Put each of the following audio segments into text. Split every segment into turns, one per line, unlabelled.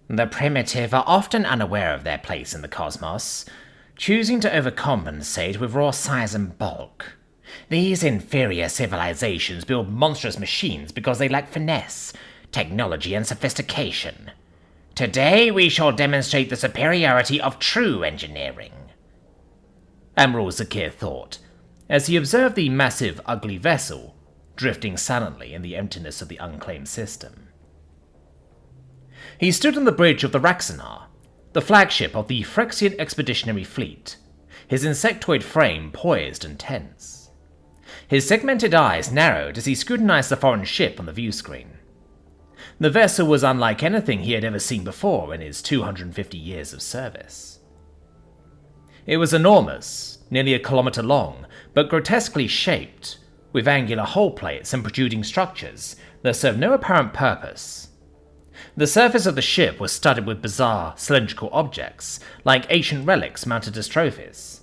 The primitive are often unaware of their place in the cosmos, choosing to overcompensate with raw size and bulk. These inferior civilizations build monstrous machines because they lack finesse, technology, and sophistication. Today we shall demonstrate the superiority of true engineering. Admiral Zakir thought, as he observed the massive, ugly vessel drifting silently in the emptiness of the unclaimed system. He stood on the bridge of the Raxanar, the flagship of the Phyrexian Expeditionary Fleet, his insectoid frame poised and tense. His segmented eyes narrowed as he scrutinized the foreign ship on the view screen. The vessel was unlike anything he had ever seen before in his 250 years of service. It was enormous, nearly a kilometer long, but grotesquely shaped, with angular hull plates and protruding structures that served no apparent purpose. The surface of the ship was studded with bizarre, cylindrical objects, like ancient relics mounted as trophies.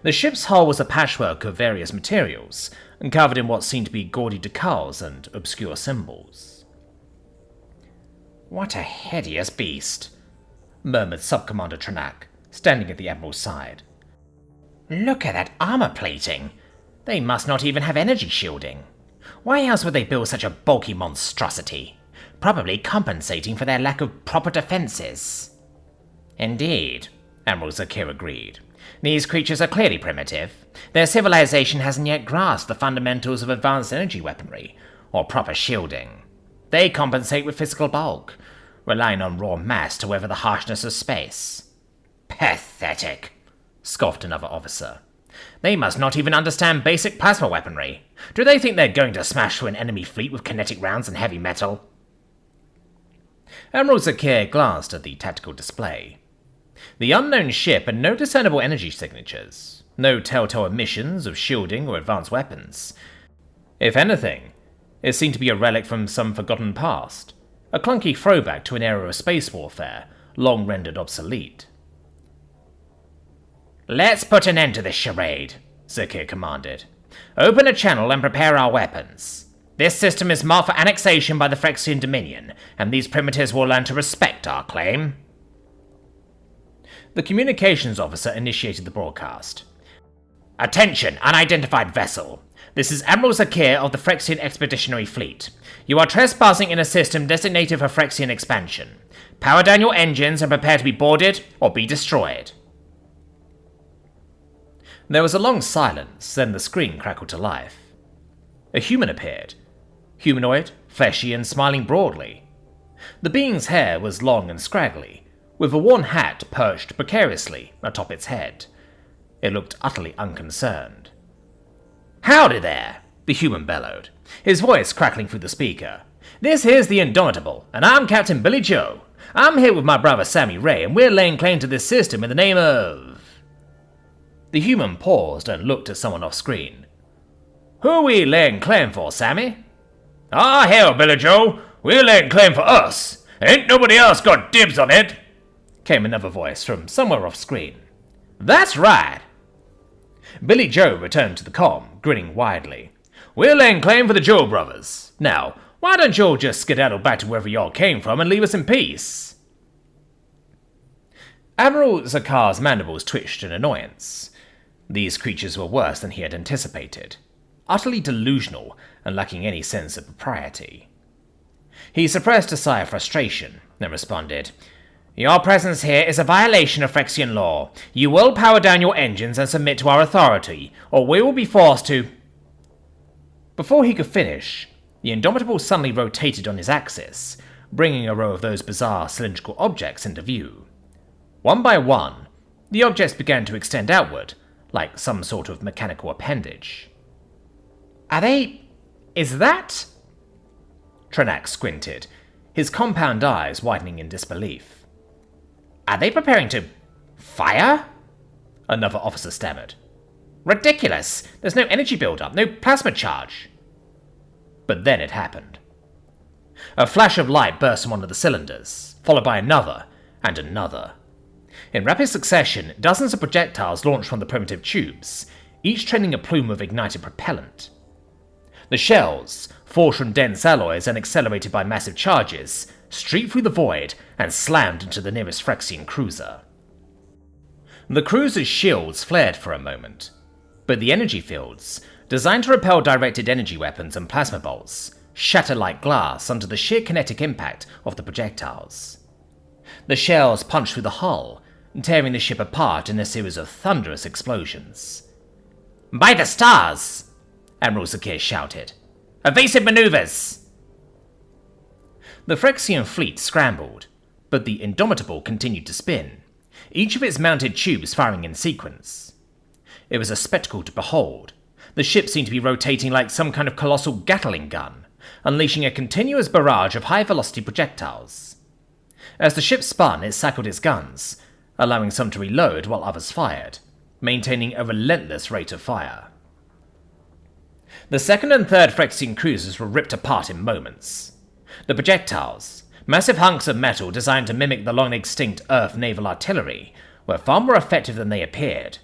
The ship's hull was a patchwork of various materials, and covered in what seemed to be gaudy decals and obscure symbols. "What a hideous beast," murmured Sub-Commander Trenak, standing at the Admiral's side. "Look at that armor plating. They must not even have energy shielding. Why else would they build such a bulky monstrosity? Probably compensating for their lack of proper defenses." "Indeed," Admiral Zakir agreed. "These creatures are clearly primitive. Their civilization hasn't yet grasped the fundamentals of advanced energy weaponry, or proper shielding. They compensate with physical bulk, relying on raw mass to weather the harshness of space." "Pathetic," scoffed another officer. "They must not even understand basic plasma weaponry. Do they think they're going to smash through an enemy fleet with kinetic rounds and heavy metal?" Admiral Zakir glanced at the tactical display. The unknown ship had no discernible energy signatures, no telltale emissions of shielding or advanced weapons. If anything, it seemed to be a relic from some forgotten past, a clunky throwback to an era of space warfare, long rendered obsolete. "Let's put an end to this charade," Zakir commanded. "Open a channel and prepare our weapons. This system is marked for annexation by the Phyrexian Dominion, and these primitives will learn to respect our claim." The communications officer initiated the broadcast. "Attention, unidentified vessel. This is Admiral Zakir of the Phyrexian Expeditionary Fleet. You are trespassing in a system designated for Phyrexian expansion. Power down your engines and prepare to be boarded or be destroyed." There was a long silence, then the screen crackled to life. A human appeared. Humanoid, fleshy, and smiling broadly. The being's hair was long and scraggly, with a worn hat perched precariously atop its head. It looked utterly unconcerned. "Howdy there," the human bellowed, his voice crackling through the speaker. "This here's the Indomitable, and I'm Captain Billy Joe. I'm here with my brother Sammy Ray, and we're laying claim to this system in the name of..." The human paused and looked at someone off-screen. "Who are we laying claim for, Sammy?" "Ah, hell, Billy Joe, we're laying claim for us. Ain't nobody else got dibs on it," came another voice from somewhere off-screen. "That's right." Billy Joe returned to the comm, grinning widely. "We're laying claim for the Joe brothers. Now, why don't you all just skedaddle back to wherever y'all came from and leave us in peace?" Admiral Zakir's mandibles twitched in annoyance. These creatures were worse than he had anticipated, utterly delusional and lacking any sense of propriety. He suppressed a sigh of frustration, then responded, "Your presence here is a violation of Phyrexian law. You will power down your engines and submit to our authority, or we will be forced to..." Before he could finish, the Indomitable suddenly rotated on his axis, bringing a row of those bizarre cylindrical objects into view. One by one, the objects began to extend outward, like some sort of mechanical appendage. Is that... Trenak squinted, his compound eyes widening in disbelief. "Are they preparing to... fire?" Another officer stammered. "Ridiculous! There's no energy build-up, no plasma charge." But then it happened. A flash of light burst from one of the cylinders, followed by another, and another. In rapid succession, dozens of projectiles launched from the primitive tubes, each trailing a plume of ignited propellant. The shells, forged from dense alloys and accelerated by massive charges, streaked through the void and slammed into the nearest Phyrexian cruiser. The cruiser's shields flared for a moment, but the energy fields, designed to repel directed energy weapons and plasma bolts, shattered like glass under the sheer kinetic impact of the projectiles. The shells punched through the hull, tearing the ship apart in a series of thunderous explosions. "By the stars!" Admiral Zakir shouted. "Evasive maneuvers!" The Phyrexian fleet scrambled, but the Indomitable continued to spin, each of its mounted tubes firing in sequence. It was a spectacle to behold. The ship seemed to be rotating like some kind of colossal Gatling gun, unleashing a continuous barrage of high-velocity projectiles. As the ship spun, it cycled its guns, allowing some to reload while others fired, maintaining a relentless rate of fire. The second and third Phyrexian cruisers were ripped apart in moments. The projectiles, massive hunks of metal designed to mimic the long-extinct Earth naval artillery, were far more effective than they appeared.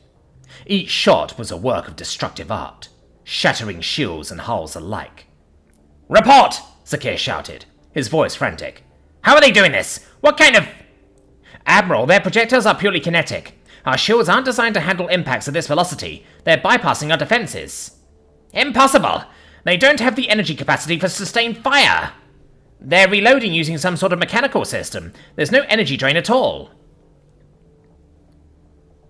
Each shot was a work of destructive art, shattering shields and hulls alike. "Report!" Zakir shouted, his voice frantic. "How are they doing this? What kind of—" "Admiral, their projectiles are purely kinetic. Our shields aren't designed to handle impacts at this velocity. They're bypassing our defenses." "Impossible! They don't have the energy capacity for sustained fire! They're reloading using some sort of mechanical system. There's no energy drain at all."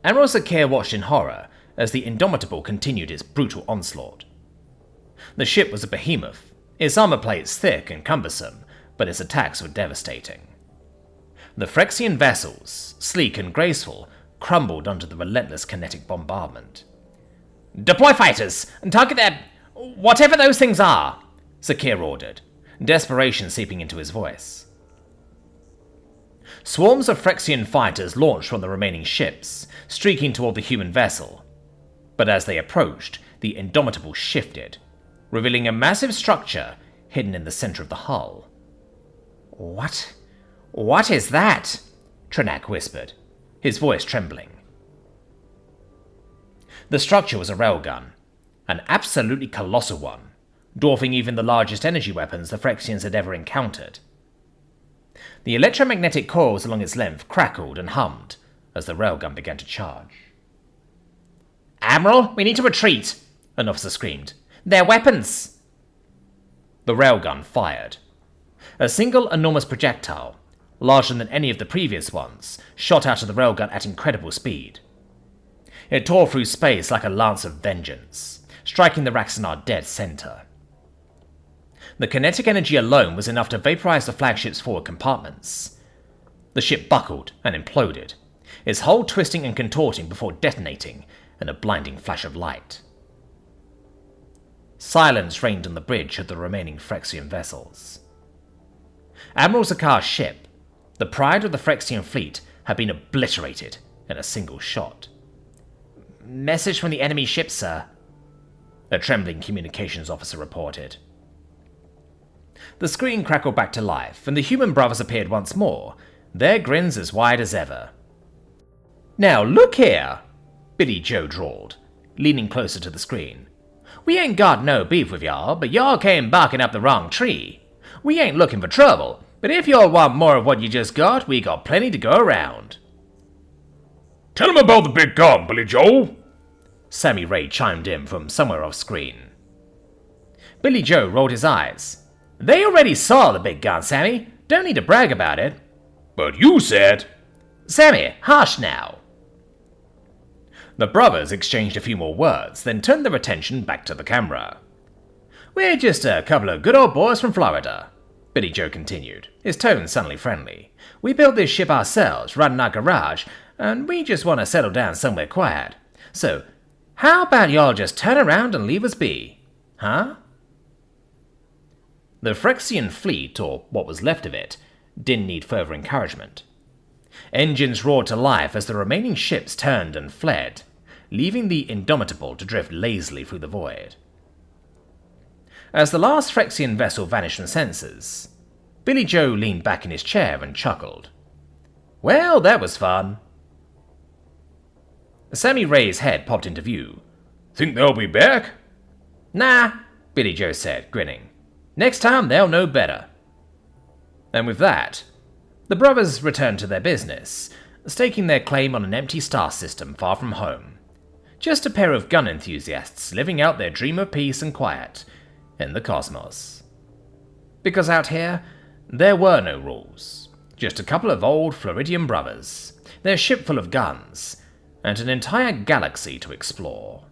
Admiral Zakir watched in horror as the Indomitable continued its brutal onslaught. The ship was a behemoth, its armor plates thick and cumbersome, but its attacks were devastating. The Phyrexian vessels, sleek and graceful, crumbled under the relentless kinetic bombardment. "Deploy fighters and target their... whatever those things are," Zakir ordered, desperation seeping into his voice. Swarms of Phyrexian fighters launched from the remaining ships, streaking toward the human vessel. But as they approached, the Indomitable shifted, revealing a massive structure hidden in the center of the hull. What is that?" Trenak whispered, his voice trembling. The structure was a railgun, an absolutely colossal one, dwarfing even the largest energy weapons the Phyrexians had ever encountered. The electromagnetic coils along its length crackled and hummed as the railgun began to charge. "Admiral, we need to retreat!" an officer screamed. "They're weapons!" The railgun fired. A single enormous projectile, larger than any of the previous ones, shot out of the railgun at incredible speed. It tore through space like a lance of vengeance, striking the Raxanar dead center. The kinetic energy alone was enough to vaporize the flagship's forward compartments. The ship buckled and imploded, its hull twisting and contorting before detonating in a blinding flash of light. Silence reigned on the bridge of the remaining Phyrexian vessels. Admiral Zakir's ship, the pride of the Phyrexian fleet, had been obliterated in a single shot. "Message from the enemy ship, sir," a trembling communications officer reported. The screen crackled back to life, and the human brothers appeared once more, their grins as wide as ever. "Now look here," Billy Joe drawled, leaning closer to the screen. "We ain't got no beef with y'all, but y'all came barking up the wrong tree. We ain't looking for trouble, but if y'all want more of what you just got, we got plenty to go around."
"Tell him about the big gun, Billy Joe,"
Sammy Ray chimed in from somewhere off screen. Billy Joe rolled his eyes. "They already saw the big gun, Sammy. Don't need to brag about it."
"But you said—"
"Sammy, hush now." The brothers exchanged a few more words, then turned their attention back to the camera. "We're just a couple of good old boys from Florida," Billy Joe continued, his tone suddenly friendly. "We built this ship ourselves, right in our garage, and we just want to settle down somewhere quiet. So, how about y'all just turn around and leave us be? Huh?" The Phyrexian fleet, or what was left of it, didn't need further encouragement. Engines roared to life as the remaining ships turned and fled, leaving the Indomitable to drift lazily through the void. As the last Phyrexian vessel vanished from sensors, Billy Joe leaned back in his chair and chuckled. "Well, that was fun." Sammy Ray's head popped into view.
"Think they'll be back?"
"Nah," Billy Joe said, grinning. "Next time they'll know better." And with that, the brothers returned to their business, staking their claim on an empty star system far from home. Just a pair of gun enthusiasts living out their dream of peace and quiet in the cosmos. Because out here, there were no rules. Just a couple of old Floridian brothers, their ship full of guns, and an entire galaxy to explore.